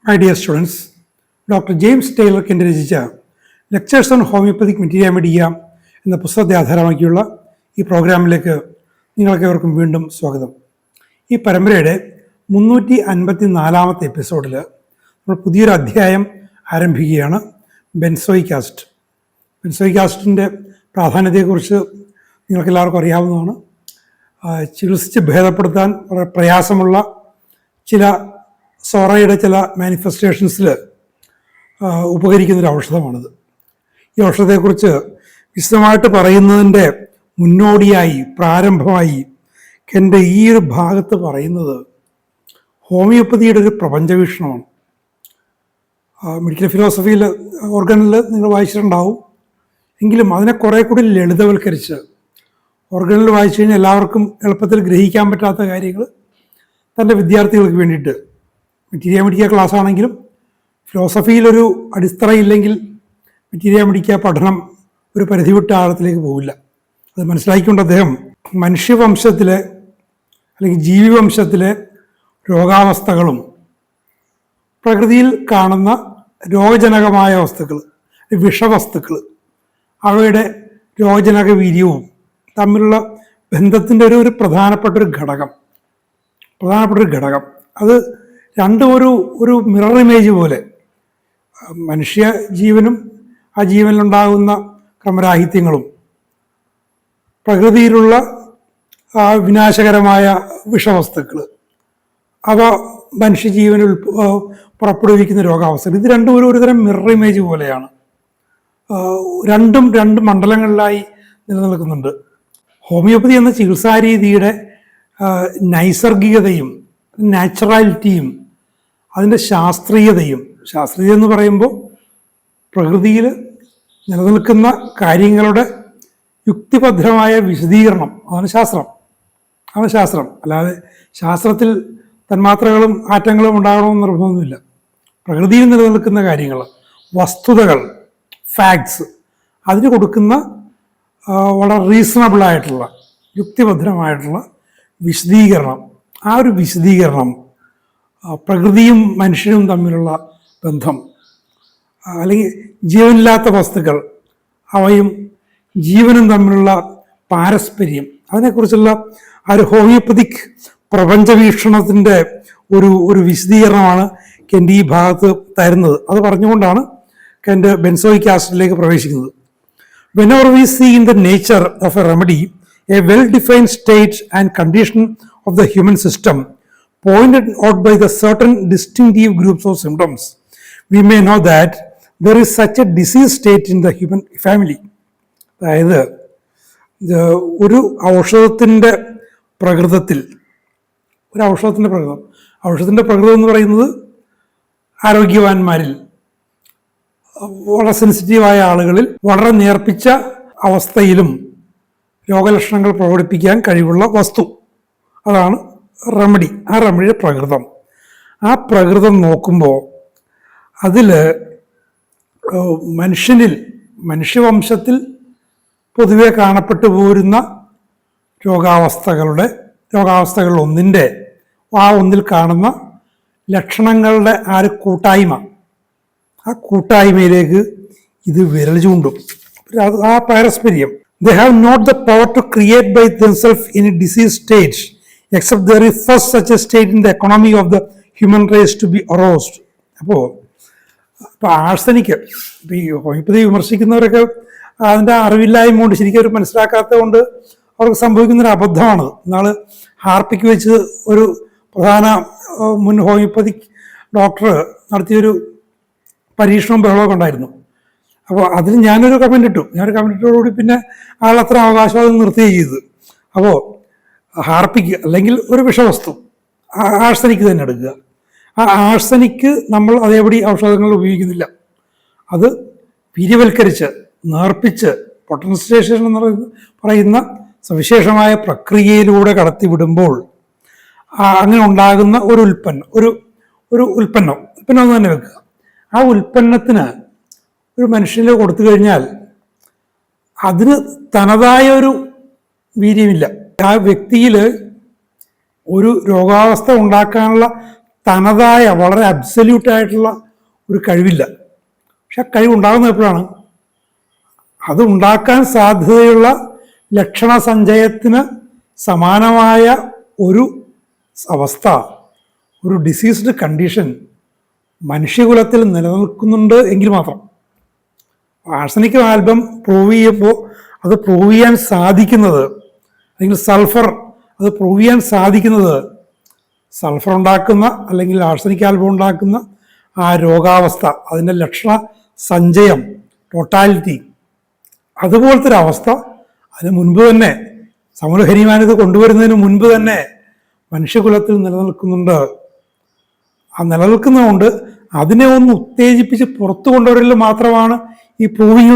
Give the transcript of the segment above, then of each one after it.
My dear students, doctor James Tyler Kent രചിച്ച lectures on homoeopathic materia medica എന്ന പുസ്തകത്തെ ആധാരമാക്കിയുള്ള ഈ പ്രോഗ്രാമിലേക്ക് നിങ്ങൾക്കേവർക്കും വീണ്ടും സ്വാഗതം. ഈ പരമ്പരയുടെ 354 എപ്പിസോഡിൽ നമ്മൾ പുതിയൊരു അധ്യായം ആരംഭിക്കുകയാണ്. Benzoic acid. ബെൻസോയിക് ആസിഡിൻ്റെ പ്രാധാന്യത്തെക്കുറിച്ച് നിങ്ങൾക്കെല്ലാവർക്കും അറിയാവുന്നതാണ്. ചികിത്സിച്ച് ഭേദപ്പെടുത്താൻ വളരെ പ്രയാസമുള്ള ചില സോറയുടെ ചില മാനിഫെസ്റ്റേഷൻസിൽ ഉപകരിക്കുന്നൊരു ഔഷധമാണിത്. ഈ ഔഷധത്തെക്കുറിച്ച് വിശദമായിട്ട് പറയുന്നതിൻ്റെ മുന്നോടിയായി പ്രാരംഭമായി എൻ്റെ ഈ ഒരു ഭാഗത്ത് പറയുന്നത് ഹോമിയോപ്പതിയുടെ ഒരു പ്രപഞ്ചവീക്ഷണമാണ്. മെഡിക്കൽ ഫിലോസഫിയിൽ ഓർഗനിൽ നിങ്ങൾ വായിച്ചിട്ടുണ്ടാവും. എങ്കിലും അതിനെ കുറേ കൂടി ലളിതവൽക്കരിച്ച് ഓർഗനിൽ വായിച്ചു കഴിഞ്ഞാൽ എല്ലാവർക്കും എളുപ്പത്തിൽ ഗ്രഹിക്കാൻ പറ്റാത്ത കാര്യങ്ങൾ തൻ്റെ വിദ്യാർത്ഥികൾക്ക് വേണ്ടിയിട്ട് മെറ്റീരിയ മെഡിക്ക ക്ലാസ് ആണെങ്കിലും ഫിലോസഫിയിലൊരു അടിത്തറയില്ലെങ്കിൽ മെറ്റീരിയ മെഡിക്ക പഠനം ഒരു പരിധി വിട്ട ആഴത്തിലേക്ക് പോകില്ല. അത് മനസ്സിലാക്കിക്കൊണ്ട് അദ്ദേഹം മനുഷ്യവംശത്തിലെ അല്ലെങ്കിൽ ജീവിവംശത്തിലെ രോഗാവസ്ഥകളും പ്രകൃതിയിൽ കാണുന്ന രോഗജനകമായ വസ്തുക്കൾ, വിഷവസ്തുക്കൾ, അവയുടെ രോഗജനക വീര്യവും തമ്മിലുള്ള ബന്ധത്തിൻ്റെ ഒരു പ്രധാനപ്പെട്ടൊരു ഘടകം അത് രണ്ടും ഒരു മിറർ ഇമേജ് പോലെ മനുഷ്യ ജീവനും ആ ജീവനിലുണ്ടാകുന്ന ക്രമരാഹിത്യങ്ങളും പ്രകൃതിയിലുള്ള വിനാശകരമായ വിഷവസ്തുക്കൾ അവ മനുഷ്യജീവനിൽ പുറപ്പെടുവിക്കുന്ന രോഗാവസ്ഥകൾ, ഇത് രണ്ടും ഒരുതരം മിറർ ഇമേജ് പോലെയാണ്. രണ്ടും രണ്ട് മണ്ഡലങ്ങളിലായി നിലനിൽക്കുന്നുണ്ട്. ഹോമിയോപ്പതി എന്ന ചികിത്സാരീതിയുടെ നൈസർഗികതയും നാച്ചുറാലിറ്റിയും അതിൻ്റെ ശാസ്ത്രീയതയും എന്ന് പറയുമ്പോൾ പ്രകൃതിയിൽ നിലനിൽക്കുന്ന കാര്യങ്ങളുടെ യുക്തിഭദ്രമായ വിശദീകരണം, അതാണ് ശാസ്ത്രം. അല്ലാതെ ശാസ്ത്രത്തിൽ തന്മാത്രകളും ആറ്റങ്ങളും ഉണ്ടാകണമെന്ന് നിർബന്ധമൊന്നുമില്ല. പ്രകൃതിയിൽ നിലനിൽക്കുന്ന കാര്യങ്ങൾ, വസ്തുതകൾ, ഫാക്ട്സ്, അതിന് കൊടുക്കുന്ന വളരെ റീസണബിളായിട്ടുള്ള യുക്തിഭദ്രമായിട്ടുള്ള വിശദീകരണം, ആ ഒരു വിശദീകരണം പ്രകൃതിയും മനുഷ്യനും തമ്മിലുള്ള ബന്ധം, അല്ലെങ്കിൽ ജീവനില്ലാത്ത വസ്തുക്കൾ അവയും ജീവനും തമ്മിലുള്ള പാരസ്പര്യം, അതിനെക്കുറിച്ചുള്ള ആ ഒരു ഹോമിയോപ്പതിക് പ്രപഞ്ചവീക്ഷണത്തിൻ്റെ ഒരു വിശദീകരണമാണ് കെൻ്റെ ഈ ഭാഗത്ത് തരുന്നത്. അത് പറഞ്ഞുകൊണ്ടാണ് കെൻ്റെ ബെൻസോയിക് ആസിഡിലേക്ക് പ്രവേശിക്കുന്നത്. Whenever we see in the nature of a remedy a well-defined state and condition of the human system pointed out by the certain distinctive groups of symptoms, we may know that there is such a disease state in the human family. അതായത് ഒരു ഔഷധത്തിൻ്റെ പ്രകൃതത്തിൽ ഔഷധത്തിൻ്റെ പ്രകൃതം എന്ന് പറയുന്നത് ആരോഗ്യവാന്മാരിൽ, വളരെ സെൻസിറ്റീവായ ആളുകളിൽ വളരെ നേർപ്പിച്ച അവസ്ഥയിലും രോഗലക്ഷണങ്ങൾ പ്രകടിപ്പിക്കാൻ കഴിവുള്ള വസ്തു, അതാണ് റെമഡി. ആ റെമഡിയുടെ പ്രകൃതം. ആ പ്രകൃതം നോക്കുമ്പോൾ അതിൽ മനുഷ്യവംശത്തിൽ പൊതുവെ കാണപ്പെട്ടു പോരുന്ന രോഗാവസ്ഥകളിൽ ഒന്നിൽ കാണുന്ന ലക്ഷണങ്ങളുടെ ആ ഒരു കൂട്ടായ്മയിലേക്ക് ഇത് വിരൽ ചൂണ്ടും. ആ പാരസ്പര്യം. They have not the power to create by themselves any disease state, except there is first such a state in the economy of the human race to be aroused. അപ്പോൾ ആഴ്സനിക്ക്, ഈ ഹോമിയോപ്പതി വിമർശിക്കുന്നവരൊക്കെ അതിൻ്റെ അറിവില്ലായ്മ കൊണ്ട് ശരിക്കും അവർ മനസ്സിലാക്കാത്തത് കൊണ്ട് അവർക്ക് സംഭവിക്കുന്നൊരു അബദ്ധമാണ്. നാളെ ഹാർപ്പിക്ക് വെച്ച് ഒരു പ്രധാന മുൻ ഹോമിയോപ്പതിക് ഡോക്ടർ നടത്തിയൊരു പരീക്ഷണവും ബഹളമൊക്കെ ഉണ്ടായിരുന്നു. അപ്പോൾ അതിൽ ഞാനൊരു കമൻ്റ് ഇട്ടോടുകൂടി പിന്നെ ആളത്ര അവകാശവാദം നിർത്തുകയും ചെയ്തു. അപ്പോൾ ഹാർപ്പിക്ക് അല്ലെങ്കിൽ ഒരു വിഷവസ്തു ആഴ്സനിക്ക് തന്നെ എടുക്കുക. ആ ആഴ്സനിക്ക് നമ്മൾ അതേപടി ഔഷധങ്ങൾ ഉപയോഗിക്കുന്നില്ല. അത് വീര്യവൽക്കരിച്ച് നേർപ്പിച്ച് പൊട്ടൻസിയേഷൻ എന്ന് പറയുന്ന സവിശേഷമായ പ്രക്രിയയിലൂടെ കടത്തിവിടുമ്പോൾ അങ്ങനെ ഉണ്ടാകുന്ന ഒരു ഉൽപ്പന്നം എന്ന് തന്നെ വെക്കുക. ആ ഉൽപ്പന്നത്തിന് ഒരു മനുഷ്യന് കൊടുത്തു കഴിഞ്ഞാൽ അതിന് തനതായ ഒരു വീര്യമില്ല. ആ വ്യക്തിയിൽ ഒരു രോഗാവസ്ഥ ഉണ്ടാക്കാനുള്ള തനതായ വളരെ അബ്സല്യൂട്ടായിട്ടുള്ള ഒരു കഴിവില്ല. പക്ഷെ ആ കഴിവുണ്ടാകുന്നത് എപ്പോഴാണ്? അത് ഉണ്ടാക്കാൻ സാധ്യതയുള്ള ലക്ഷണസഞ്ചയത്തിന് സമാനമായ ഒരു അവസ്ഥ, ഒരു ഡിസീസ്ഡ് കണ്ടീഷൻ മനുഷ്യകുലത്തിൽ നിലനിൽക്കുന്നുണ്ട് എങ്കിൽ മാത്രം. ആഴ്സനിക് ആൽബം പ്രൂവ് ചെയ്യുമ്പോൾ അത് പ്രൂവ് ചെയ്യാൻ സാധിക്കുന്നത്, അല്ലെങ്കിൽ സൾഫർ അത് പ്രൂവ് ചെയ്യാൻ സാധിക്കുന്നത്, സൾഫർ ഉണ്ടാക്കുന്ന അല്ലെങ്കിൽ ആഴ്സനിക് ആൽബം ഉണ്ടാക്കുന്ന ആ രോഗാവസ്ഥ, അതിൻ്റെ ലക്ഷണ സഞ്ചയം, ടോട്ടാലിറ്റി, അതുപോലത്തെ ഒരു അവസ്ഥ അതിന് മുൻപ് തന്നെ, സമൂലഹരിമാനിത് കൊണ്ടുവരുന്നതിന് മുൻപ് തന്നെ മനുഷ്യകുലത്തിൽ നിലനിൽക്കുന്നുണ്ട്. ആ നിലനിൽക്കുന്നതുകൊണ്ട് അതിനെ ഒന്ന് ഉത്തേജിപ്പിച്ച് പുറത്തു കൊണ്ടുവരലിൽ മാത്രമാണ് ഈ പ്രൂവിങ്ങിൽ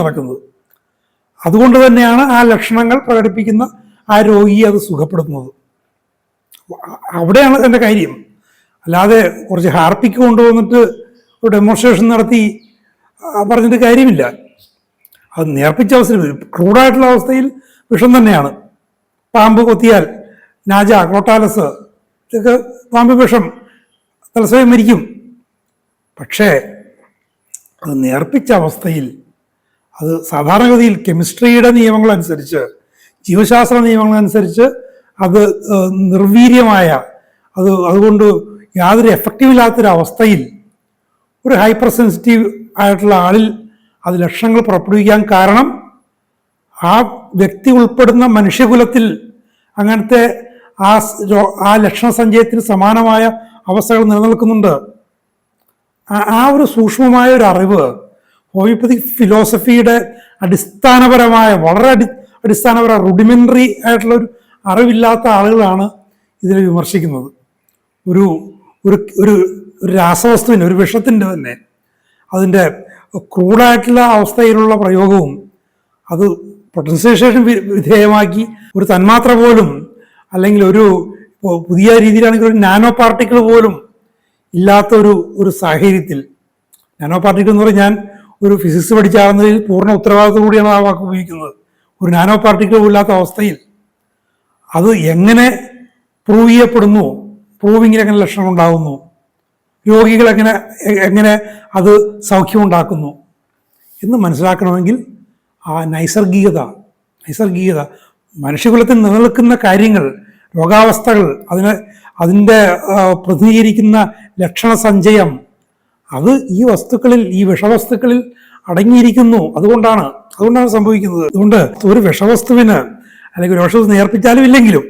നടക്കുന്നത്. അതുകൊണ്ട് തന്നെയാണ് ആ ലക്ഷണങ്ങൾ പ്രകടിപ്പിക്കുന്ന ആ രോഗിയെ അത് സുഖപ്പെടുത്തുന്നത്. അവിടെയാണ് എൻ്റെ കാര്യം. അല്ലാതെ കുറച്ച് ഹാർപ്പിക്ക് കൊണ്ടുവന്നിട്ട് ഒരു ഡെമോൺസ്ട്രേഷൻ നടത്തി പറഞ്ഞിട്ട് കാര്യമില്ല. അത് നേർപ്പിച്ച അവസ്ഥയിൽ, ക്രൂഡായിട്ടുള്ള അവസ്ഥയിൽ വിഷം തന്നെയാണ്. പാമ്പ് കൊത്തിയാൽ, നാജ, ക്രോട്ടാലസ്, ഇതൊക്കെ പാമ്പ് വിഷം, തലസ്വയം മരിക്കും. പക്ഷേ അത് നേർപ്പിച്ച അവസ്ഥയിൽ, അത് സാധാരണഗതിയിൽ കെമിസ്ട്രിയുടെ നിയമങ്ങളനുസരിച്ച്, ജീവശാസ്ത്ര നിയമങ്ങളനുസരിച്ച് അത് നിർവീര്യമായ, അതുകൊണ്ട് യാതൊരു എഫക്റ്റീവില്ലാത്തൊരവസ്ഥയിൽ ഒരു ഹൈപ്പർ സെൻസിറ്റീവ് ആയിട്ടുള്ള ആളിൽ അത് ലക്ഷണങ്ങൾ പുറപ്പെടുവിക്കാൻ കാരണം ആ വ്യക്തി ഉൾപ്പെടുന്ന മനുഷ്യകുലത്തിൽ അങ്ങനത്തെ ആ ലക്ഷണസഞ്ചയത്തിന് സമാനമായ അവസ്ഥകൾ നിലനിൽക്കുന്നുണ്ട്. ആ ഒരു സൂക്ഷ്മമായ ഒരു അറിവ് ഹോമിയോപ്പതിക് ഫിലോസഫിയുടെ അടിസ്ഥാനപരമായ, വളരെ അടിസ്ഥാനപരമായ റുഡിമെന്ററി ആയിട്ടുള്ള ഒരു അറിവില്ലാത്ത ആളുകളാണ് ഇതിനെ വിമർശിക്കുന്നത്. ഒരു ഒരു രാസവസ്തുവിൻ്റെ, ഒരു വിഷത്തിൻ്റെ തന്നെ അതിൻ്റെ ക്രൂഡായിട്ടുള്ള അവസ്ഥയിലുള്ള പ്രയോഗവും അത് പൊട്ടൻസിയേഷൻ വിധേയമാക്കി ഒരു തന്മാത്ര പോലും, അല്ലെങ്കിൽ ഒരു പുതിയ രീതിയിലാണെങ്കിൽ ഒരു നാനോ പാർട്ടിക്കിൾ പോലും ഇല്ലാത്ത ഒരു സാഹചര്യത്തിൽ, നാനോ പാർട്ടിക്കിൾ എന്ന് പറഞ്ഞാൽ ഞാൻ ഒരു ഫിസിക്സ് പഠിച്ചാകുന്നതിൽ പൂർണ്ണ ഉത്തരവാദിത്വം കൂടിയാണ് ആ വാക്ക് ഉപയോഗിക്കുന്നത്. ഒരു നാനോ പാർട്ടിക്കിൾ ഇല്ലാത്ത അവസ്ഥയിൽ അത് എങ്ങനെ പ്രൂവ് ചെയ്യപ്പെടുന്നു, പ്രൂവിങ്ങിൽ എങ്ങനെ ലക്ഷണം ഉണ്ടാകുന്നു, രോഗികൾ എങ്ങനെ അത് സൗഖ്യമുണ്ടാക്കുന്നു എന്ന് മനസ്സിലാക്കണമെങ്കിൽ ആ നൈസർഗികത മനുഷ്യകുലത്തിൽ നിലനിൽക്കുന്ന കാര്യങ്ങൾ, രോഗാവസ്ഥകൾ, അതിൻ്റെ പ്രതിനിധീകരിക്കുന്ന ലക്ഷണസഞ്ചയം, അത് ഈ വസ്തുക്കളിൽ, ഈ വിഷവസ്തുക്കളിൽ അടങ്ങിയിരിക്കുന്നു. അതുകൊണ്ടാണ് സംഭവിക്കുന്നത്. അതുകൊണ്ട് ഒരു വിഷവസ്തുവിന്, അല്ലെങ്കിൽ ഒരു വിഷവസ്തു നേർപ്പിച്ചാലും ഇല്ലെങ്കിലും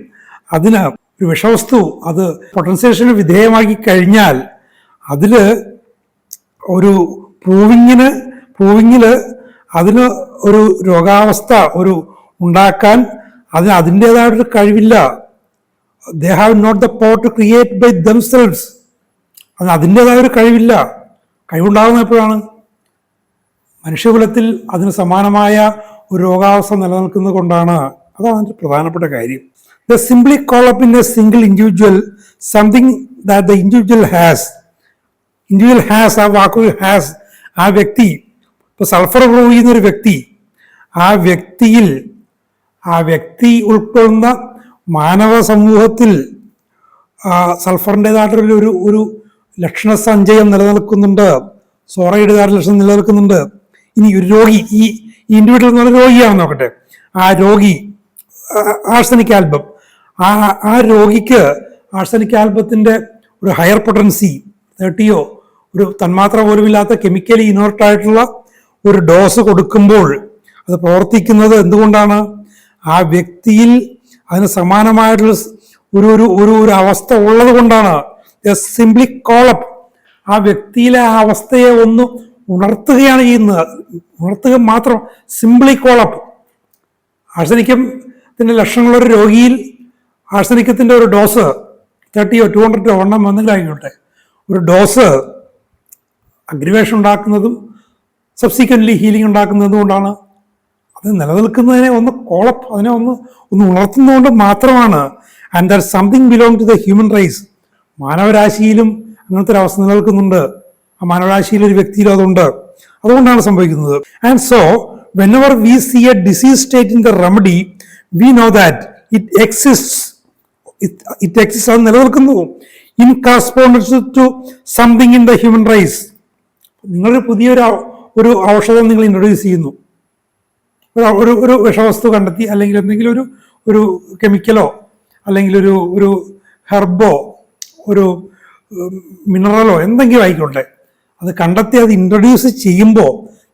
അതിന് ഒരു വിഷവസ്തു അത് പൊട്ടൻസിയേഷന് വിധേയമാക്കി കഴിഞ്ഞാൽ അതിൽ ഒരു പ്രൂവിങ്ങിൽ അതിന് ഒരു രോഗാവസ്ഥ ഉണ്ടാക്കാൻ അതിൻ്റെതായിട്ടൊരു കഴിവില്ല. They have not the power to create by themselves. അതിൻ്റെതായ ഒരു കഴിവില്ല. കഴിവുണ്ടാകുന്ന എപ്പോഴാണ്? മനുഷ്യകുലത്തിൽ അതിന് സമാനമായ ഒരു രോഗാവസ്ഥ നിലനിൽക്കുന്നത് കൊണ്ടാണ്. അതാണ് അതിൻ്റെ പ്രധാനപ്പെട്ട കാര്യം. They simply call up in a single individual something that the individual has. ആ വാക്ക് has, ആ വ്യക്തി, ഇപ്പോൾ സൾഫർ പ്രൂവ് ചെയ്യുന്ന ഒരു വ്യക്തി, ആ വ്യക്തി ഉൾക്കൊള്ളുന്ന മാനവ സമൂഹത്തിൽ സൾഫറിൻ്റെതായിട്ടുള്ള ഒരു ലക്ഷണസഞ്ചയം നിലനിൽക്കുന്നുണ്ട്, സോറയുടേതായിട്ടുള്ള ലക്ഷണം നിലനിൽക്കുന്നുണ്ട്. ഇനി ഒരു രോഗി, ഈ ഇൻഡിവിജ്വൽ എന്ന് പറഞ്ഞ രോഗിയാണെന്ന് നോക്കട്ടെ, ആ രോഗി ആഴ്സനിക് ആൽബം, ആ രോഗിക്ക് ആഴ്സനിക് ആൽബത്തിൻ്റെ ഒരു ഹയർ പൊട്ടൻസി 30 ഒരു തന്മാത്ര പോലുമില്ലാത്ത കെമിക്കലി ഇനോർട്ടായിട്ടുള്ള ഒരു ഡോസ് കൊടുക്കുമ്പോൾ അത് പ്രവർത്തിക്കുന്നത് എന്തുകൊണ്ടാണ്? ആ വ്യക്തിയിൽ അതിന് സമാനമായിട്ടുള്ള ഒരു അവസ്ഥ ഉള്ളത് കൊണ്ടാണ്. സിംപ്ലി കോളപ്പ്, ആ വ്യക്തിയിലെ ആ അവസ്ഥയെ ഒന്ന് ഉണർത്തുകയാണ് ചെയ്യുന്നത്. ഉണർത്തുക മാത്രം, സിംപ്ലി കോളപ്പ്. ആഴ്സനിക്കത്തിൻ്റെ ലക്ഷണങ്ങളൊരു രോഗിയിൽ ആഴ്സനിക്കത്തിൻ്റെ ഒരു ഡോസ് 30 200 എണ്ണം വന്നില്ലായിക്കോട്ടെ, ഒരു ഡോസ് അഗ്രിവേഷൻ ഉണ്ടാക്കുന്നതും സബ്സിക്വൻ്റ്ലി ഹീലിംഗ് ഉണ്ടാക്കുന്നതും കൊണ്ടാണ്. അത് നിലനിൽക്കുന്നതിനെ ഒന്ന് കോളപ്പ്, അതിനെ ഒന്ന് ഉണർത്തുന്നതുകൊണ്ട് മാത്രമാണ്. And that something belong to the human race. മാനവരാശിയിലും അങ്ങനത്തെ ഒരു അവസ്ഥ നിലനിൽക്കുന്നുണ്ട്. ആ മാനവരാശിയിലെ ഒരു വ്യക്തിയിലും അതുണ്ട്. അതുകൊണ്ടാണ് സംഭവിക്കുന്നത്. And so whenever we see a disease state in the remedy, we know that it exists it exist, അത് നിലനിൽക്കുന്നു. In correspondence to something in the human race. നിങ്ങളൊരു പുതിയൊരു ഔഷധം നിങ്ങൾ ഇൻട്രൊഡ്യൂസ് ചെയ്യുന്നു, ഒരു വിഷവസ്തു കണ്ടെത്തി, അല്ലെങ്കിൽ എന്തെങ്കിലും ഒരു കെമിക്കലോ അല്ലെങ്കിൽ ഒരു ഹെർബോ ഒരു മിനറലോ എന്തെങ്കിലും ആയിക്കോട്ടെ, അത് കണ്ടെത്തി അത് ഇൻട്രൊഡ്യൂസ് ചെയ്യുമ്പോൾ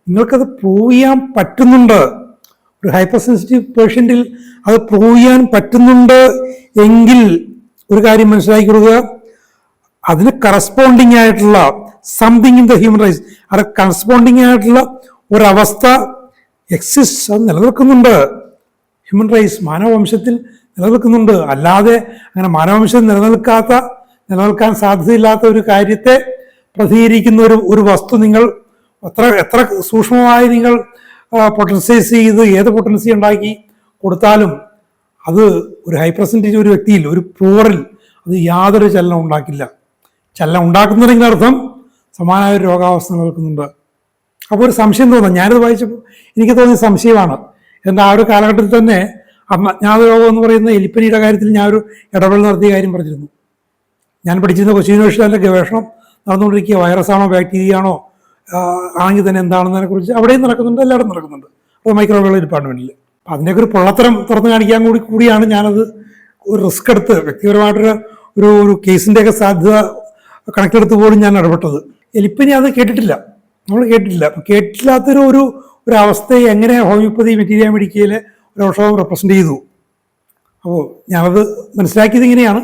നിങ്ങൾക്കത് പ്രൂവ് ചെയ്യാൻ പറ്റുന്നുണ്ട്. ഒരു ഹൈപ്പർ സെൻസിറ്റീവ് പേഷ്യൻറ്റിൽ അത് പ്രൂവ് ചെയ്യാൻ പറ്റുന്നുണ്ട് എങ്കിൽ ഒരു കാര്യം മനസ്സിലാക്കി കൊടുക്കുക, അതിന് കറസ്പോണ്ടിങ് ആയിട്ടുള്ള something in the human race, അത് കറസ്പോണ്ടിങ് ആയിട്ടുള്ള ഒരവസ്ഥ എക്സിസ്റ്റ്, അത് നിലനിൽക്കുന്നുണ്ട്. ഹ്യൂമൻ റൈസ് മാനവവംശത്തിൽ നിലനിൽക്കുന്നുണ്ട്. അല്ലാതെ അങ്ങനെ മാനവവംശം നിലനിൽക്കാൻ സാധ്യതയില്ലാത്ത ഒരു കാര്യത്തെ പ്രതികരിക്കുന്ന ഒരു വസ്തു നിങ്ങൾ എത്ര സൂക്ഷ്മമായി നിങ്ങൾ പൊട്ടൻസൈസ് ചെയ്ത് ഏത് പൊട്ടൻസി ഉണ്ടാക്കി കൊടുത്താലും അത് ഒരു ഹൈപ്പർ സെൻസിറ്റീവ് ഒരു വ്യക്തിയിൽ, ഒരു പ്രൂവറിൽ അത് യാതൊരു ചലനം ഉണ്ടാക്കില്ല. ചലനം ഉണ്ടാക്കുന്നുണ്ടെങ്കിൽ അർത്ഥം സമാനമായ ഒരു രോഗാവസ്ഥ നിലനിൽക്കുന്നുണ്ട്. അപ്പോൾ ഒരു സംശയം തോന്നാം. ഞാനിത് വായിച്ചപ്പോൾ എനിക്ക് തോന്നിയ സംശയമാണ്. എൻ്റെ ആ ഒരു കാലഘട്ടത്തിൽ തന്നെ അജ്ഞാത രോഗം എന്ന് പറയുന്ന എലിപ്പനിയുടെ കാര്യത്തിൽ ഞാനൊരു ഇടപെടൽ നടത്തിയ കാര്യം പറഞ്ഞിരുന്നു. ഞാൻ പഠിച്ചിരുന്ന കൊച്ചി യൂണിവേഴ്സിറ്റിയിലെ ഗവേഷണം നടന്നുകൊണ്ടിരിക്കുക. വൈറസാണോ ബാക്ടീരിയ ആണോ ആണെങ്കിൽ തന്നെ എന്താണെന്നതിനെ കുറിച്ച് അവിടെയും നടക്കുന്നുണ്ട്, എല്ലായിടും നടക്കുന്നുണ്ട്. അത് മൈക്രോബയോളജി ഡിപ്പാർട്ട്മെൻറ്റിൽ. അപ്പം അതിൻ്റെയൊക്കെ ഒരു പൊള്ളത്തരം തുറന്ന് കാണിക്കാൻ കൂടിയാണ് ഞാനത് ഒരു റിസ്ക് എടുത്ത് വ്യക്തിപരമായിട്ടൊരു ഒരു കേസിൻ്റെയൊക്കെ സാധ്യത കണക്കെടുത്ത് പോലും ഞാൻ ഇടപെട്ടത്. എലിപ്പനി അത് കേട്ടിട്ടില്ല, നമ്മൾ കേട്ടിട്ടില്ല. അപ്പം കേട്ടില്ലാത്തൊരു അവസ്ഥയെ എങ്ങനെ ഹോമിയോപ്പതി മെറ്റീരിയ മെഡിക്കയിലെ ഒരു ഔഷധം റെപ്രസെൻ്റ് ചെയ്തു. അപ്പോൾ ഞാനത് മനസ്സിലാക്കിയത് ഇങ്ങനെയാണ്.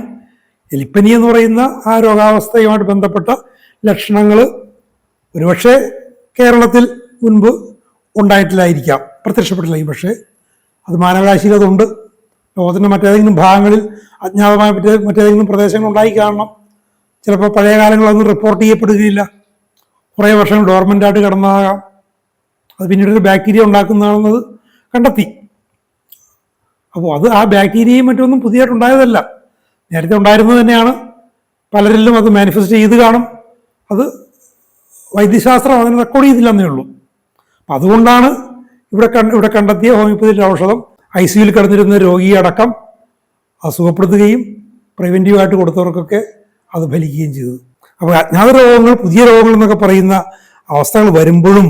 എലിപ്പനി എന്ന് പറയുന്ന ആ രോഗാവസ്ഥയുമായിട്ട് ബന്ധപ്പെട്ട ലക്ഷണങ്ങൾ ഒരുപക്ഷെ കേരളത്തിൽ മുൻപ് ഉണ്ടായിട്ടില്ലായിരിക്കാം, പ്രത്യക്ഷപ്പെട്ടില്ലായിരിക്കും. പക്ഷേ അത് മാനവരാശിയിൽ അതുണ്ട്. ലോകത്തിൻ്റെ മറ്റേതെങ്കിലും ഭാഗങ്ങളിൽ അജ്ഞാതമായ മറ്റേതെങ്കിലും പ്രദേശങ്ങൾ ഉണ്ടായി കാണണം. ചിലപ്പോൾ പഴയ കാലങ്ങളൊന്നും റിപ്പോർട്ട് ചെയ്യപ്പെടുകയില്ല, കുറേ വർഷങ്ങൾ ഡോർമെൻ്റായിട്ട് കിടന്നതാകാം. അത് പിന്നീട് ബാക്ടീരിയ ഉണ്ടാക്കുന്നതാണെന്നത് കണ്ടെത്തി. അപ്പോൾ ആ ബാക്ടീരിയയും മറ്റൊന്നും പുതിയതായിട്ടുണ്ടായതല്ല, നേരത്തെ ഉണ്ടായിരുന്നത് തന്നെയാണ്. പലരിലും അത് മാനിഫെസ്റ്റ് ചെയ്ത് കാണും. അത് വൈദ്യശാസ്ത്രം അതിനെ റെക്കോർഡ് ചെയ്തില്ലെന്നേ ഉള്ളൂ. അപ്പം അതുകൊണ്ടാണ് ഇവിടെ കണ്ടെത്തിയ ഹോമിയോപ്പതിയുടെ ഔഷധം ICUവിൽ കിടന്നിരുന്ന രോഗിയെ അടക്കം സുഖപ്പെടുത്തുകയും പ്രിവെൻറ്റീവായിട്ട് കൊടുത്തവർക്കൊക്കെ അത് ഫലിക്കുകയും ചെയ്തത്. അപ്പോൾ അജ്ഞാത രോഗങ്ങൾ, പുതിയ രോഗങ്ങൾ എന്നൊക്കെ പറയുന്ന അവസ്ഥകൾ വരുമ്പോഴും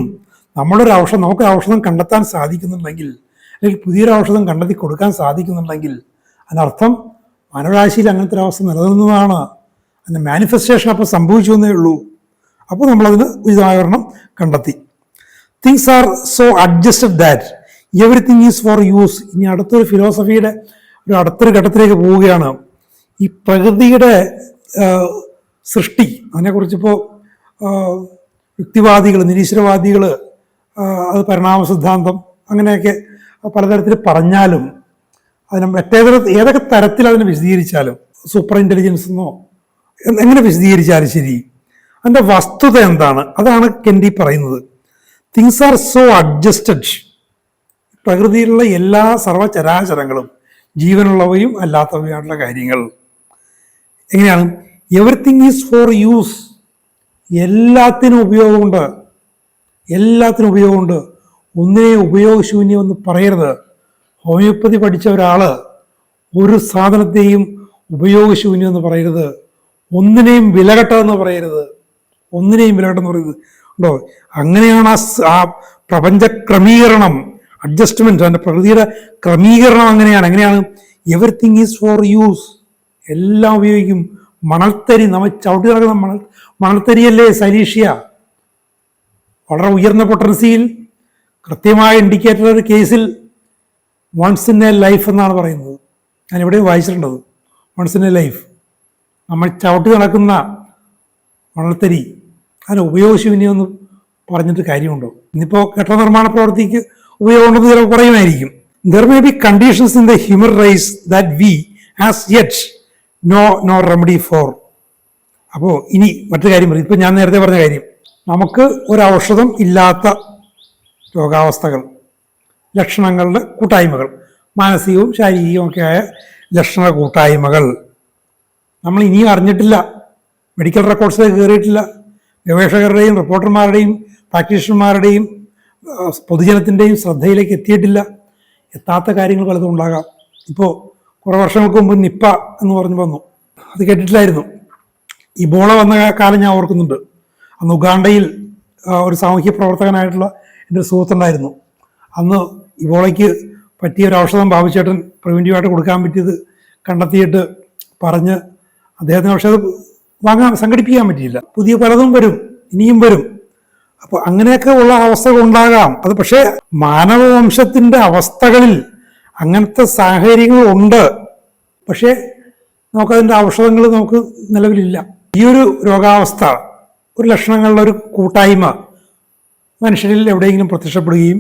നമുക്ക് ഔഷധം കണ്ടെത്താൻ സാധിക്കുന്നുണ്ടെങ്കിൽ, അല്ലെങ്കിൽ പുതിയൊരു ഔഷധം കണ്ടെത്തി കൊടുക്കാൻ സാധിക്കുന്നുണ്ടെങ്കിൽ അതിനർത്ഥം മാനവരാശിയിൽ അങ്ങനത്തെ ഒരു അവസ്ഥ നിലനിന്നതാണ്. അതിൻ്റെ മാനിഫെസ്റ്റേഷൻ അപ്പോൾ സംഭവിച്ചു എന്നേ ഉള്ളൂ. അപ്പോൾ നമ്മളതിന് ഉചിതമായൊരെണ്ണം കണ്ടെത്തി. Things are so adjusted that everything is for use. ഇനി അടുത്തൊരു ഫിലോസഫിയുടെ അടുത്തൊരു ഘട്ടത്തിലേക്ക് പോവുകയാണ്. ഈ പ്രകൃതിയുടെ സൃഷ്ടി, അതിനെക്കുറിച്ചിപ്പോൾ യുക്തിവാദികൾ, നിരീശ്വരവാദികൾ, അത് പരിണാമ സിദ്ധാന്തം അങ്ങനെയൊക്കെ പലതരത്തിൽ പറഞ്ഞാലും ഏതൊക്കെ തരത്തിൽ അതിനെ വിശദീകരിച്ചാലും, സൂപ്പർ ഇൻ്റലിജൻസ് എന്നോ എങ്ങനെ വിശദീകരിച്ചാലും ശരി, അതിൻ്റെ വസ്തുത എന്താണ്? അതാണ് കെൻഡി പറയുന്നത്. Things are so adjusted. പ്രകൃതിയിലുള്ള എല്ലാ സർവ്വചരാചരങ്ങളും, ജീവനുള്ളവയും അല്ലാത്തവയായിട്ടുള്ള കാര്യങ്ങൾ എങ്ങനെയാണ്? Everything is for use. എല്ലാത്തിനും ഉപയോഗമുണ്ട്. ഒന്നിനെ ഉപയോഗശൂന്യം എന്ന് പറയരുത്. ഹോമിയോപ്പതി പഠിച്ച ഒരാൾ ഒരു സാധനത്തെയും ഉപയോഗശൂന്യം എന്ന് പറയരുത്. ഒന്നിനെയും വിലകെട്ടതെന്ന് പറയരുത്. ഉണ്ടോ? അങ്ങനെയാണ് ആ പ്രപഞ്ച ക്രമീകരണം, അഡ്ജസ്റ്റ്മെന്റ്, അതിൻ്റെ പ്രകൃതിയുടെ ക്രമീകരണം എങ്ങനെയാണ്? Everything is for use. എല്ലാം ഉപയോഗിക്കും. മണൽത്തരി, നമ്മൾ ചവിട്ടി നടക്കുന്ന മണൽത്തരിയല്ലേ സൈലീഷ്യ, വളരെ ഉയർന്ന പൊട്ടൻസിയിൽ കൃത്യമായ ഇൻഡിക്കേറ്റർ ഒരു കേസിൽ വൺസ് ഇൻ എ ലൈഫ് എന്നാണ് പറയുന്നത്. ഞാൻ എവിടെയും വായിച്ചിട്ടുണ്ടത്. Once in a life. നമ്മൾ ചവിട്ടി നടക്കുന്ന മണൽത്തരി അതിന് ഉപയോഗശൂന്യമെന്ന് പറഞ്ഞിട്ട് കാര്യമുണ്ടോ? ഇന്നിപ്പോൾ കെട്ടിട നിർമ്മാണ പ്രവൃത്തിക്ക് ഉപയോഗമുണ്ടെന്ന് ചിലപ്പോൾ പറയുമായിരിക്കും. There may be conditions in the human race that we as yet no remedy for. അപ്പോൾ ഇനി മറ്റൊരു കാര്യം പറയും. ഇപ്പം ഞാൻ നേരത്തെ പറഞ്ഞ കാര്യം, നമുക്ക് ഒരു ഔഷധം ഇല്ലാത്ത രോഗാവസ്ഥകൾ, ലക്ഷണങ്ങളുടെ കൂട്ടായ്മകൾ, മാനസികവും ശാരീരികവും ഒക്കെ ആയ ലക്ഷണ കൂട്ടായ്മകൾ നമ്മൾ ഇനിയും അറിഞ്ഞിട്ടില്ല. മെഡിക്കൽ റെക്കോർഡ്സിലേക്ക് കയറിയിട്ടില്ല. ഗവേഷകരുടെയും റിപ്പോർട്ടർമാരുടെയും പ്രാക്ടീഷണർമാരുടെയും പൊതുജനത്തിൻ്റെയും ശ്രദ്ധയിലേക്ക് എത്തിയിട്ടില്ല. എത്താത്ത കാര്യങ്ങൾ പലതും ഉണ്ടാകാം. ഇപ്പോൾ കുറേ വർഷങ്ങൾക്ക് മുമ്പ് നിപ്പ എന്ന് പറഞ്ഞു വന്നു. അത് കേട്ടിട്ടില്ലായിരുന്നു. ഇബോള വന്ന കാലം ഞാൻ ഓർക്കുന്നുണ്ട്. അന്ന് ഉഗാണ്ടയിൽ ഒരു സാമൂഹ്യ പ്രവർത്തകനായിട്ടുള്ള എൻ്റെ ഒരു സുഹൃത്തുണ്ടായിരുന്നു. അന്ന് ഇബോളയ്ക്ക് പറ്റിയ ഒരു ഔഷധം ബാബുച്ചേട്ടൻ പ്രിവെൻറ്റീവായിട്ട് കൊടുക്കാൻ പറ്റിയത് കണ്ടെത്തിയിട്ട് പറഞ്ഞ് അദ്ദേഹത്തിന് പക്ഷേ അത് സംഘടിപ്പിക്കാൻ പറ്റിയില്ല. പുതിയ പലതും വരും, ഇനിയും വരും. അപ്പോൾ അങ്ങനെയൊക്കെ ഉള്ള അവസ്ഥകൾ ഉണ്ടാകാം. അത് പക്ഷേ മാനവവംശത്തിൻ്റെ അവസ്ഥകളിൽ അങ്ങനത്തെ സാഹചര്യങ്ങളുണ്ട്. പക്ഷേ നമുക്കതിൻ്റെ ഔഷധങ്ങൾ നമുക്ക് നിലവിലില്ല. ഈ ഒരു രോഗാവസ്ഥ, ഒരു ലക്ഷണങ്ങളുടെ ഒരു കൂട്ടായ്മ മനുഷ്യരിൽ എവിടെയെങ്കിലും പ്രത്യക്ഷപ്പെടുകയും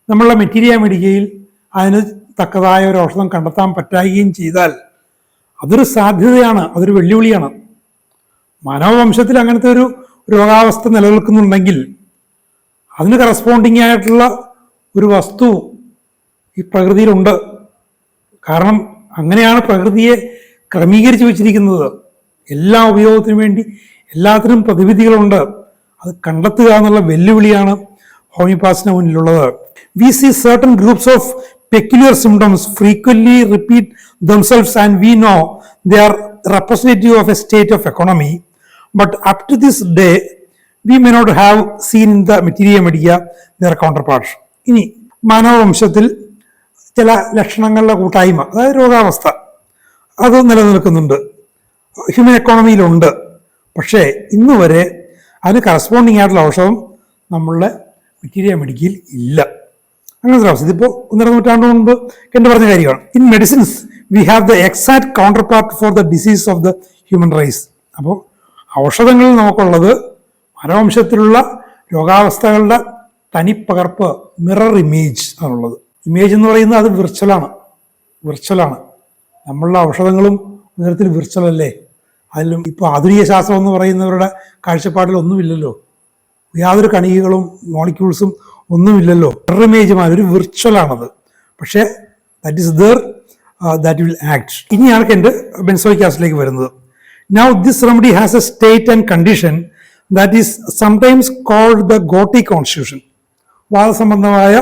നമ്മളുടെ മെറ്റീരിയ മെഡിക്കയിൽ അതിന് തക്കതായ ഒരു ഔഷധം കണ്ടെത്താൻ പറ്റാവുകയും ചെയ്താൽ അതൊരു സാധ്യതയാണ്, അതൊരു വെല്ലുവിളിയാണ്. മാനവവംശത്തിൽ അങ്ങനത്തെ ഒരു രോഗാവസ്ഥ നിലനിൽക്കുന്നുണ്ടെങ്കിൽ അതിന് കറസ്പോണ്ടിങ് ആയിട്ടുള്ള ഒരു വസ്തു ഈ പ്രകൃതിയിലുണ്ട്. കാരണം അങ്ങനെയാണ് പ്രകൃതിയെ ക്രമീകരിച്ച് വെച്ചിരിക്കുന്നത്. എല്ലാ ഉപയോഗത്തിനു വേണ്ടി എല്ലാത്തിനും പ്രതിവിധികളുണ്ട്. അത് കണ്ടെത്തുക എന്നുള്ള വെല്ലുവിളിയാണ് ഹോമിയോപാത്തിൻ്റെ മുന്നിലുള്ളത്. We see certain groups of peculiar symptoms frequently repeat themselves and we know they are representative of a state of economy, but up to this day we may not have seen in the materia medica their counterparts. ഇനി മാനവവംശത്തിൽ ചില ലക്ഷണങ്ങളുടെ കൂട്ടായ്മ, അതായത് രോഗാവസ്ഥ, അത് നിലനിൽക്കുന്നുണ്ട്, human എക്കോണമിയിലുണ്ട്. പക്ഷേ ഇന്ന് വരെ അതിന് കറസ്പോണ്ടിങ് ആയിട്ടുള്ള ഔഷധം നമ്മളുടെ മെറ്റീരിയ മെഡിക്കയിൽ ഇല്ല. അങ്ങനത്തെ അവസ്ഥ ഇതിപ്പോൾ 1.5 നൂറ്റാണ്ട് മുമ്പ് കണ്ടു പറഞ്ഞ കാര്യമാണ്. In medicines we have the exact counterpart for the disease of the human race. അപ്പോൾ ഔഷധങ്ങളിൽ നമുക്കുള്ളത് മാനവവംശത്തിലുള്ള രോഗാവസ്ഥകളുടെ തനിപ്പകർപ്പ്, മിറർ ഇമേജ് ആണുള്ളത്. ഇമേജ് എന്ന് പറയുന്നത് അത് വിർച്വലാണ്. നമ്മളുടെ ഔഷധങ്ങളും നേരത്തിൽ വിർച്വലല്ലേ. അതിലും ഇപ്പോൾ ആധുനിക ശാസ്ത്രം എന്ന് പറയുന്നവരുടെ കാഴ്ചപ്പാടിൽ ഒന്നുമില്ലല്ലോ, യാതൊരു കണികകളും മോളിക്യൂൾസും ഒന്നുമില്ലല്ലോ. മിറർ ഇമേജുമാണ്, ഒരു വിർച്വലാണത്. പക്ഷേ that is there, that will act. ഇനിയാണ് എൻ്റെ ബെൻസോയിക് ആസിഡിലേക്ക് വരുന്നത്. Now this remedy has a state and condition that is sometimes called the gouty constitution. വാദസംബന്ധമായ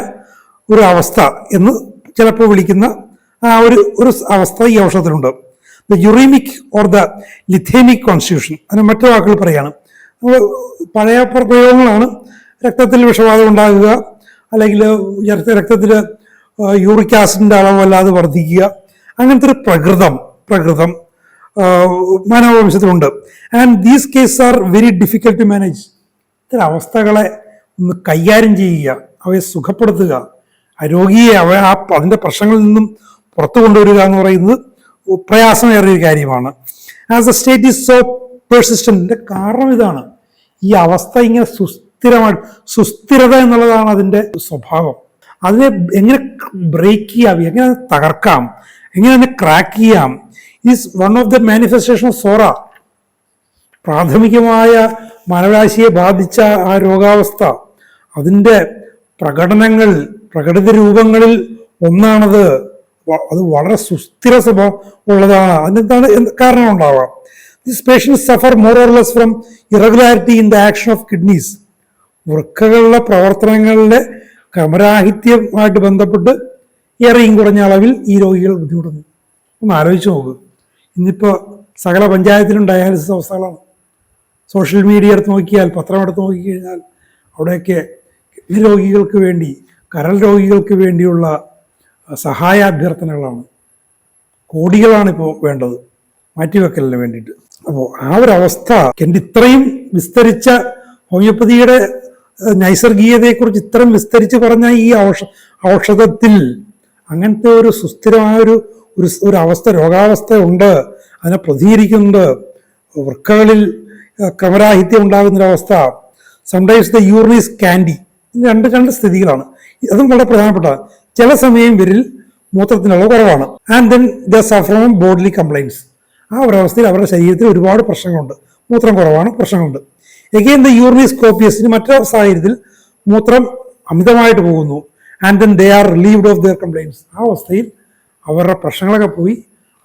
ഒരു അവസ്ഥ എന്ന് ചിലപ്പോൾ വിളിക്കുന്ന ആ ഒരു അവസ്ഥ ഈ ഔഷധത്തിലുണ്ട്. The uraemic or the lithaemic constitution. അതിന് മറ്റു വാക്കുകൾ പറയാണ്. പഴയ പ്രയോഗങ്ങളാണ്. രക്തത്തിൽ വിഷവാതം ഉണ്ടാകുക, അല്ലെങ്കിൽ രക്തത്തിൽ യൂറിക് ആസിഡിൻ്റെ അളവ് വല്ലാതെ വർദ്ധിക്കുക, അങ്ങനത്തെ ഒരു പ്രകൃതം മാനവവംശത്തിലുണ്ട്. And these cases are very difficult to manage. ഇത്തരം അവസ്ഥകളെ ഒന്ന് കൈകാര്യം ചെയ്യുക, അവയെ സുഖപ്പെടുത്തുക, രോഗിയെ അതിൻ്റെ പ്രശ്നങ്ങളിൽ നിന്നും പുറത്തു കൊണ്ടുവരിക എന്ന് പറയുന്നത് പ്രയാസമേറിയൊരു കാര്യമാണ്. As the state is so persistent. കാരണം ഇതാണ്, ഈ അവസ്ഥ ഇങ്ങനെ സുസ്ഥിരത എന്നുള്ളതാണ് അതിൻ്റെ സ്വഭാവം. അതിനെ എങ്ങനെ ബ്രേക്ക് ചെയ്യാം, എങ്ങനെ തകർക്കാം, എങ്ങനെ അതിനെ ക്രാക്ക് ചെയ്യാം, is one of the manifestation of psora. പ്രാഥമികമായ മാനവരാശിയെ ബാധിച്ച ആ രോഗാവസ്ഥ, അതിൻ്റെ പ്രകടിത രൂപങ്ങളിൽ ഒന്നാണത്. അത് വളരെ സുസ്ഥിര സ്വഭാവം ഉള്ളതാണ്. അതിനെന്താണ് കാരണം ഉണ്ടാവാം. These patients suffer more or less from irregularity in the action of kidneys. വൃക്കകളുടെ പ്രവർത്തനങ്ങളുടെ ക്രമരാഹിത്യമായിട്ട് ബന്ധപ്പെട്ട് ഏറെയും കുറഞ്ഞ അളവിൽ ഈ രോഗികൾ ബുദ്ധിമുട്ടുന്നു. ഒന്ന് ആലോചിച്ച് നോക്ക്. ഇന്നിപ്പോൾ സകല പഞ്ചായത്തിലും ഡയാലിസിസ് അവസ്ഥകളാണ്. സോഷ്യൽ മീഡിയ എടുത്ത് നോക്കിയാൽ, പത്രം എടുത്ത് നോക്കിക്കഴിഞ്ഞാൽ അവിടെയൊക്കെ കിഡ്നി രോഗികൾക്ക് വേണ്ടി, കരൾ രോഗികൾക്ക് വേണ്ടിയുള്ള സഹായാഭ്യർത്ഥനകളാണ്. കോടികളാണിപ്പോൾ വേണ്ടത് മാറ്റിവെക്കലിന് വേണ്ടിയിട്ട്. അപ്പോൾ ആ ഒരു അവസ്ഥ എൻ്റെ ഇത്രയും വിസ്തരിച്ച ഹോമിയോപ്പതിയുടെ നൈസർഗീയതയെക്കുറിച്ച് ഇത്രയും വിസ്തരിച്ച് പറഞ്ഞ ഈ ഔഷധത്തിൽ അങ്ങനത്തെ ഒരു സുസ്ഥിരമായ ഒരു അവസ്ഥ, രോഗാവസ്ഥ ഉണ്ട്. അതിനെ പ്രതികരിക്കുന്നുണ്ട്. വൃക്കകളിൽ ക്രമരാഹിത്യം ഉണ്ടാകുന്നൊരവസ്ഥ. Sometimes the urine is scanty. രണ്ട് സ്ഥിതികളാണ്. അതും വളരെ പ്രധാനപ്പെട്ടതാണ്. ചില സമയം ഇവരിൽ മൂത്രത്തിനുള്ള കുറവാണ്. And then the suffer from bodily complaints. ആ ഒരവസ്ഥയിൽ അവരുടെ ശരീരത്തിൽ ഒരുപാട് പ്രശ്നങ്ങളുണ്ട്. മൂത്രം കുറവാണ്, പ്രശ്നങ്ങളുണ്ട്. Again the urine is copious. ഇനി മറ്റൊരു സാഹചര്യത്തിൽ മൂത്രം അമിതമായിട്ട് പോകുന്നു. And then they R relieved of their complaints. ആ അവസ്ഥയിൽ അവരുടെ പ്രശ്നങ്ങളൊക്കെ പോയി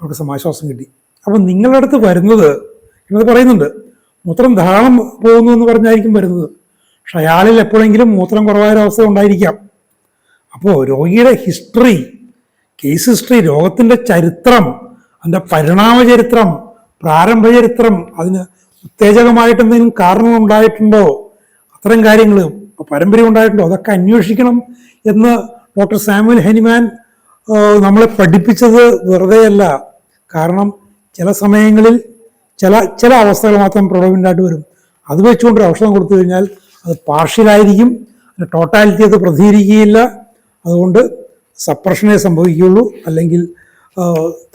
അവർക്ക് സമാശ്വാസം കിട്ടി. അപ്പം നിങ്ങളുടെ അടുത്ത് വരുന്നത്, എന്നത് പറയുന്നുണ്ട്, മൂത്രം ധാരാളം പോകുന്നു എന്ന് പറഞ്ഞായിരിക്കും വരുന്നത്. പക്ഷെ അയാളിൽ എപ്പോഴെങ്കിലും മൂത്രം കുറവായൊരവസ്ഥ ഉണ്ടായിരിക്കാം. അപ്പോൾ രോഗിയുടെ ഹിസ്റ്ററി, കേസ് ഹിസ്റ്ററി, രോഗത്തിൻ്റെ ചരിത്രം അതിൻ്റെ പരിണാമചരിത്രം, പ്രാരംഭചരിത്രം, അതിന് ഉത്തേജകമായിട്ട് എന്തെങ്കിലും കാരണം ഉണ്ടായിട്ടുണ്ടോ, അത്തരം കാര്യങ്ങൾ പാരമ്പര്യം ഉണ്ടായിട്ടുണ്ടോ, അതൊക്കെ അന്വേഷിക്കണം എന്ന് ഡോക്ടർ സാമുവൽ ഹനിമാൻ നമ്മളെ പഠിപ്പിച്ചത് വെറുതെയല്ല. കാരണം ചില സമയങ്ങളിൽ ചില അവസ്ഥകൾ മാത്രം പ്രൊഡക്റ്റായിട്ട് വരും. അത് വെച്ചുകൊണ്ട് ഔഷധം കൊടുത്തു കഴിഞ്ഞാൽ അത് പാർഷ്യലായിരിക്കും, ടോട്ടാലിറ്റി അത് പ്രതികരിക്കുകയില്ല. അതുകൊണ്ട് സപ്രഷനെ സംഭവിക്കുകയുള്ളൂ, അല്ലെങ്കിൽ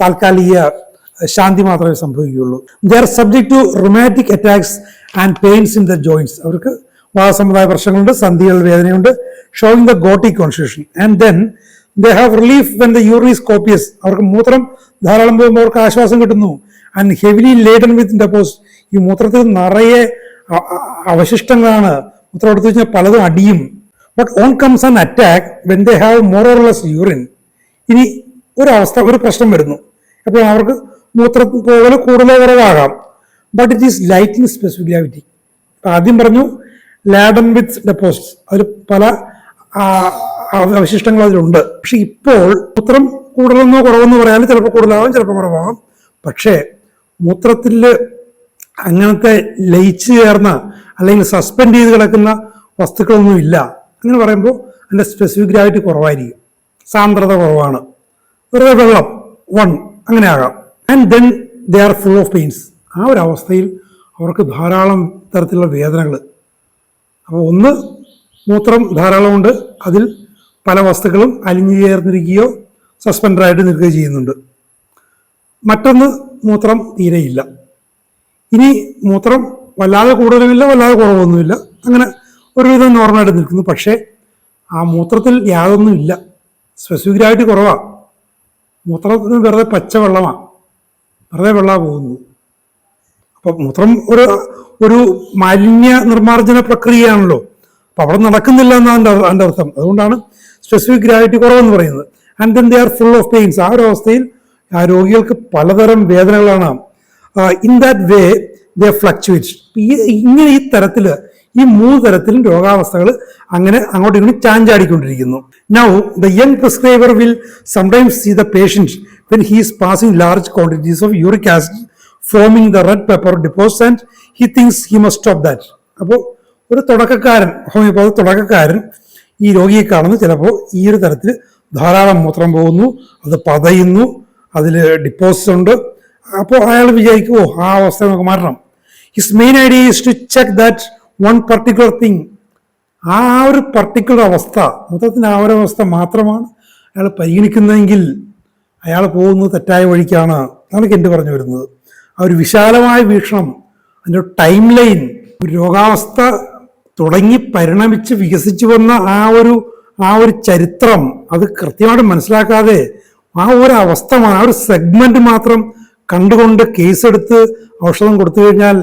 താൽക്കാലിക ശാന്തി മാത്രമേ സംഭവിക്കുകയുള്ളൂ. They are subject to rheumatic attacks and pains in the joints. അവർക്ക് വാദസമുദായ പ്രശ്നങ്ങളുണ്ട്, സന്ധികൾ വേദനയുണ്ട്, showing the gouty constitution. And then they have relief when the urine is copious. അവർക്ക് മൂത്രം ധാരാളം പോകുമ്പോൾ അവർക്ക് ആശ്വാസം കിട്ടുന്നു. And heavily laden with deposit. ഈ മൂത്രത്തിൽ നിറയെ അവശിഷ്ടങ്ങളാണ്, മൂത്രം എടുത്തു കഴിഞ്ഞാൽ പലതും അടിയും. But on comes an attack when they have more or less urine. ഇനി ഒരു പ്രശ്നം വരുന്നു, അപ്പോൾ അവർക്ക് മൂത്രം പോകൽ കൂടുതലോ കുറവാകാം. But it is light in specific gravity. ആദ്യം പറഞ്ഞു ലാഡൻ വിത്ത് ഡെപ്പോസിറ്റ്സ്, അതിൽ പല അവശിഷ്ടങ്ങൾ അതിലുണ്ട്. പക്ഷെ ഇപ്പോൾ മൂത്രം കൂടുതലെന്നോ കുറവെന്നോ പറയാനും ചിലപ്പോൾ കൂടുതലാകാം, ചിലപ്പോൾ കുറവാകാം. പക്ഷേ മൂത്രത്തിൽ അങ്ങനത്തെ ലയിച്ചു ചേർന്ന അല്ലെങ്കിൽ സസ്പെൻഡ് ചെയ്ത് കിടക്കുന്ന വസ്തുക്കളൊന്നും ഇല്ല. അങ്ങനെ പറയുമ്പോൾ അതിൻ്റെ സ്പെസിഫിക് ഗ്രാവിറ്റി കുറവായിരിക്കും, സാന്ദ്രത കുറവാണ്, വെറുതെ വെള്ളം അങ്ങനെ ആകാം. And then they are full of pains. ആ ഒരു അവസ്ഥയിൽ അവർക്ക് ധാരാളം തരത്തിലുള്ള വേദനകൾ. അപ്പോൾ ഒന്ന്, മൂത്രം ധാരാളമുണ്ട്, അതിൽ പല വസ്തുക്കളും അലിഞ്ഞു ചേർന്നിരിക്കുകയോ സസ്പെൻഡറായിട്ട് നിൽക്കുകയോ ചെയ്യുന്നുണ്ട്. മറ്റൊന്ന്, മൂത്രം തീരെയില്ല. ഇനി മൂത്രം വല്ലാതെ കൂടുതലുമില്ല, വല്ലാതെ കുറവൊന്നുമില്ല, അങ്ങനെ ഒരുവിധം നോർമലായിട്ട് നിൽക്കുന്നു. പക്ഷേ ആ മൂത്രത്തിൽ യാതൊന്നുമില്ല, സ്പെസിഫിക് ഗ്രാവിറ്റി കുറവാണ്. മൂത്രത്തിന് വെറുതെ പച്ചവെള്ളമാണ്, വെറുതെ വെള്ളം പോകുന്നു. അപ്പം മൂത്രം ഒരു മാലിന്യ നിർമ്മാർജ്ജന പ്രക്രിയയാണല്ലോ, അപ്പം അവിടെ നടക്കുന്നില്ല എന്നാണ് അതിൻ്റെ അർത്ഥം. അതുകൊണ്ടാണ് സ്പെസിഫിക് ഗ്രാവിറ്റി കുറവെന്ന് പറയുന്നത്. And then they are full of pains. ആ ഒരു അവസ്ഥയിൽ ആ രോഗികൾക്ക് പലതരം വേദനകളാണ്. In that way they fluctuate. ഇങ്ങനെ ഈ മൂന്ന് തരത്തിലും രോഗാവസ്ഥകൾ അങ്ങനെ അങ്ങോട്ടും ഇങ്ങോട്ടും ചാഞ്ചാടിക്കൊണ്ടിരിക്കുന്നു. Now the young prescriber will sometimes see the patient when he is passing large quantities of uric acid forming the red pepper deposit and he thinks he must stop that. അപ്പോൾ ഒരു തുടക്കക്കാരൻ ഈ രോഗിയെ കാണുന്നു, ചിലപ്പോൾ ഈ ഒരു തരത്തിൽ ധാരാളം മൂത്രം പോകുന്നു, അത് പതയുന്നു, അതിൽ ഡിപ്പോസിറ്റ്സ് ഉണ്ട്. അപ്പോൾ അയാൾ വിചാരിക്കുമോ ആ അവസ്ഥ നമുക്ക് മാറ്റണം. His main idea is to check that one particular thing. ആ ഒരു പർട്ടിക്കുലർ അവസ്ഥ, മൊത്തത്തിന് ആ ഒരു അവസ്ഥ മാത്രമാണ് അയാൾ പരിഗണിക്കുന്നതെങ്കിൽ അയാൾ പോകുന്നത് തെറ്റായ വഴിക്കാണ്. അതാണ് കെന്റ് പറഞ്ഞു വരുന്നത്. ആ ഒരു വിശാലമായ വീക്ഷണം, അതിൻ്റെ ടൈം ലൈൻ, ഒരു രോഗാവസ്ഥ തുടങ്ങി പരിണമിച്ച് വികസിച്ചു വന്ന ആ ഒരു ചരിത്രം അത് കൃത്യമായിട്ട് മനസ്സിലാക്കാതെ ആ ഒരു അവസ്ഥ, ആ ഒരു സെഗ്മെന്റ് മാത്രം കണ്ടുകൊണ്ട് കേസെടുത്ത് ഔഷധം കൊടുത്തു കഴിഞ്ഞാൽ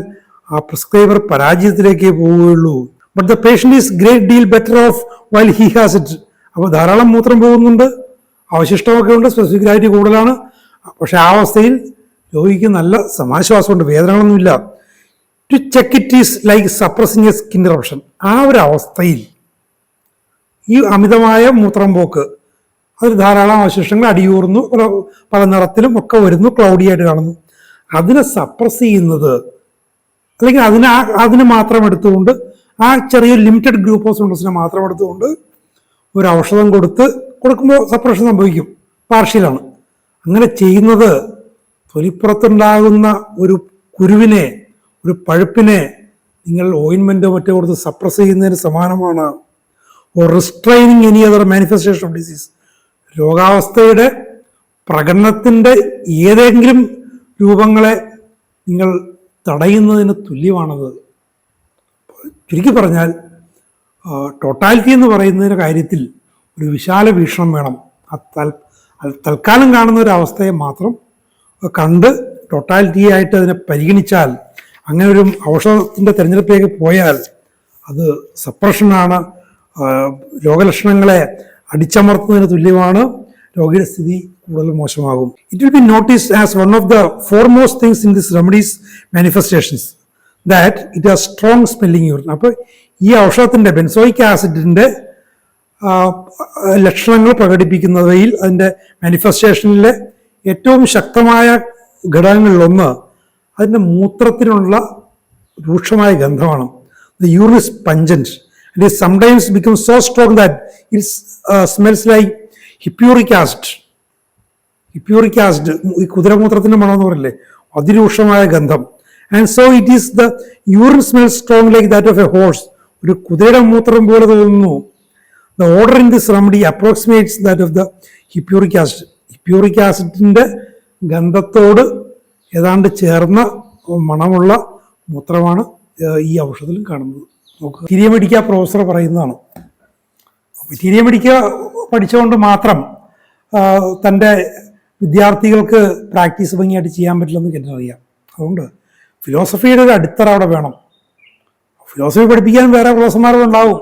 ആ പ്രിസ്ക്രൈബർ പരാജയത്തിലേക്കേ പോവുകയുള്ളൂ. But the patient is great deal better off while he has it. അപ്പോൾ ധാരാളം മൂത്രം പോകുന്നുണ്ട്, അവശിഷ്ടമൊക്കെ ഉണ്ട്, സ്പെസിഫിക് ഗ്രാവിറ്റി കൂടുതലാണ്. പക്ഷെ ആ അവസ്ഥയിൽ രോഗിക്ക് നല്ല സമാശ്വാസമുണ്ട്, വേദനകളൊന്നുമില്ല. To check it is like suppressing a skin eruption. ആ ഒരു അവസ്ഥയിൽ ഈ അമിതമായ മൂത്രം പോക്ക്, അതിൽ ധാരാളം അവശിഷ്ടങ്ങൾ അടിയൂറുന്നു, പല നിറത്തിലും ഒക്കെ വരുന്നു, ക്ലൗഡി ആയിട്ട് കാണുന്നു. അതിനെ സപ്രസ് ചെയ്യുന്നത്, അല്ലെങ്കിൽ അതിന് മാത്രം എടുത്തുകൊണ്ട്, ആ ചെറിയ ലിമിറ്റഡ് ഗ്രൂപ്പ് ഓഫ് സിംപ്റ്റംസിനെ മാത്രം എടുത്തുകൊണ്ട് ഒരു ഔഷധം കൊടുക്കുമ്പോൾ സപ്രഷൻ സംഭവിക്കും, പാർഷ്യലാണ്. അങ്ങനെ ചെയ്യുന്നത് തൊലിപ്പുറത്തുണ്ടാകുന്ന ഒരു കുരുവിനെ, ഒരു പഴുപ്പിനെ നിങ്ങൾ ഓയിൻമെൻറ്റോ മറ്റോ കൊടുത്ത് സപ്രസ് ചെയ്യുന്നതിന് സമാനമാണ്. Or restraining any other manifestation of disease. രോഗാവസ്ഥയുടെ പ്രകടനത്തിൻ്റെ ഏതെങ്കിലും രൂപങ്ങളെ നിങ്ങൾ തടയുന്നതിന് തുല്യമാണത്. ചുരുക്കി പറഞ്ഞാൽ ടോട്ടാലിറ്റി എന്ന് പറയുന്നതിൻ്റെ കാര്യത്തിൽ ഒരു വിശാല വീക്ഷണം വേണം. തൽക്കാലം കാണുന്ന ഒരു അവസ്ഥയെ മാത്രം കണ്ട് ടോട്ടാലിറ്റിയായിട്ട് അതിനെ പരിഗണിച്ചാൽ, അങ്ങനെ ഒരു ഔഷധത്തിൻ്റെ തിരഞ്ഞെടുപ്പിലേക്ക് പോയാൽ അത് സപ്രഷനാണ്, രോഗലക്ഷണങ്ങളെ അടിച്ചമർത്തുന്നതിന് തുല്യമാണ്, രോഗിയുടെ സ്ഥിതി കൂടുതൽ മോശമാകും. It will be noticed as one of the foremost things in this remedies manifestations that it has strong smelling urine. അപ്പോൾ ഈ ഔഷധത്തിൻ്റെ ബെൻസോയിക് ആസിഡിൻ്റെ ലക്ഷണങ്ങൾ പ്രകടിപ്പിക്കുന്നവയിൽ, അതിൻ്റെ മാനിഫെസ്റ്റേഷനിലെ ഏറ്റവും ശക്തമായ ഘടകങ്ങളിലൊന്ന് അതിൻ്റെ മൂത്രത്തിനുള്ള രൂക്ഷമായ ഗന്ധമാണ്. The urine is pungent. It is sometimes become so strong that its smells like hippuric acid. Hippuric acid, ഈ കുതിരമൂത്രത്തിൻ്റെ മണമെന്ന് പറയില്ലേ, അതിരൂക്ഷമായ ഗന്ധം. And so it is the urine smell strong like that of a horse. ഒരു കുതിരയുടെ മൂത്രം പോലെ തോന്നുന്നു. The odour in this remedy approximates that of the hippuric acid. Hippuric ആസിഡിൻ്റെ ഗന്ധത്തോട് ഏതാണ്ട് ചേർന്ന മണമുള്ള മൂത്രമാണ് ഈ ഔഷധത്തിലും കാണുന്നത്. നോക്കുക, മെറ്റീരിയ മെഡിക്ക പ്രൊഫസർ പറയുന്നതാണ്. മെറ്റീരിയ മെഡിക്ക പഠിച്ചുകൊണ്ട് മാത്രം തൻ്റെ വിദ്യാർത്ഥികൾക്ക് പ്രാക്ടീസ് ഭംഗിയായിട്ട് ചെയ്യാൻ പറ്റില്ലെന്ന് എനിക്കറിയാം. അതുകൊണ്ട് ഫിലോസഫിയുടെ ഒരു അടിത്തറ അവിടെ വേണം. ഫിലോസഫി പഠിപ്പിക്കാൻ വേറെ പ്രൊഫസർമാരുണ്ടാവും,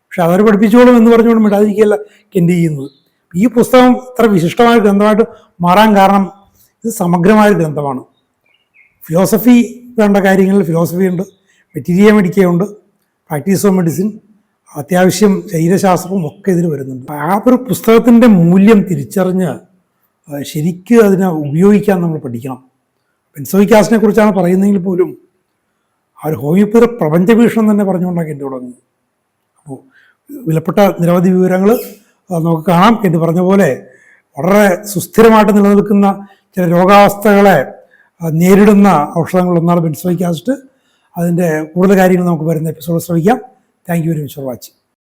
പക്ഷെ അവർ പഠിപ്പിച്ചോളും എന്ന് പറഞ്ഞുകൊണ്ട് മിണ്ടാതിരിക്കുകയല്ല കെൻഡ് ചെയ്യുന്നത്. ഈ പുസ്തകം ഇത്ര വിശിഷ്ടമായ ഗ്രന്ഥമായിട്ട് മാറാൻ കാരണം ഇത് സമഗ്രമായ ഗ്രന്ഥമാണ്. ഫിലോസഫി വേണ്ട കാര്യങ്ങളിൽ ഫിലോസഫി ഉണ്ട്, മെറ്റീരിയ മെഡിക്കയുണ്ട്, പ്രാക്ടീസ് ഓഫ് മെഡിസിൻ, അത്യാവശ്യം ശരീരശാസ്ത്രവും ഒക്കെ ഇതിൽ വരുന്നുണ്ട്. ആ ഒരു പുസ്തകത്തിൻ്റെ മൂല്യം തിരിച്ചറിഞ്ഞ് ശരിക്കും അതിനെ ഉപയോഗിക്കാൻ നമ്മൾ പഠിക്കണം. ബെൻസോയിക് ആസിഡിനെ കുറിച്ചാണ് പറയുന്നതെങ്കിൽ പോലും ആ ഒരു ഹോമിയോപ്പതി പ്രപഞ്ചവീക്ഷണം തന്നെ പറഞ്ഞുകൊണ്ടാണ് എൻ്റെ തുടങ്ങുന്നത്. അപ്പോൾ വിലപ്പെട്ട നിരവധി വിവരങ്ങൾ നമുക്ക് കാണാം. എന്ന് പറഞ്ഞ പോലെ വളരെ സുസ്ഥിരമായിട്ട് നിലനിൽക്കുന്ന ചില രോഗാവസ്ഥകളെ നേരിടുന്ന ഔഷധങ്ങളൊന്നാണ് ബെൻസോയിക് ആസിഡ്. അതിൻ്റെ കൂടുതൽ കാര്യങ്ങൾ നമുക്ക് വരുന്ന എപ്പിസോഡ് ശ്രമിക്കാം. Thank you very much for watching.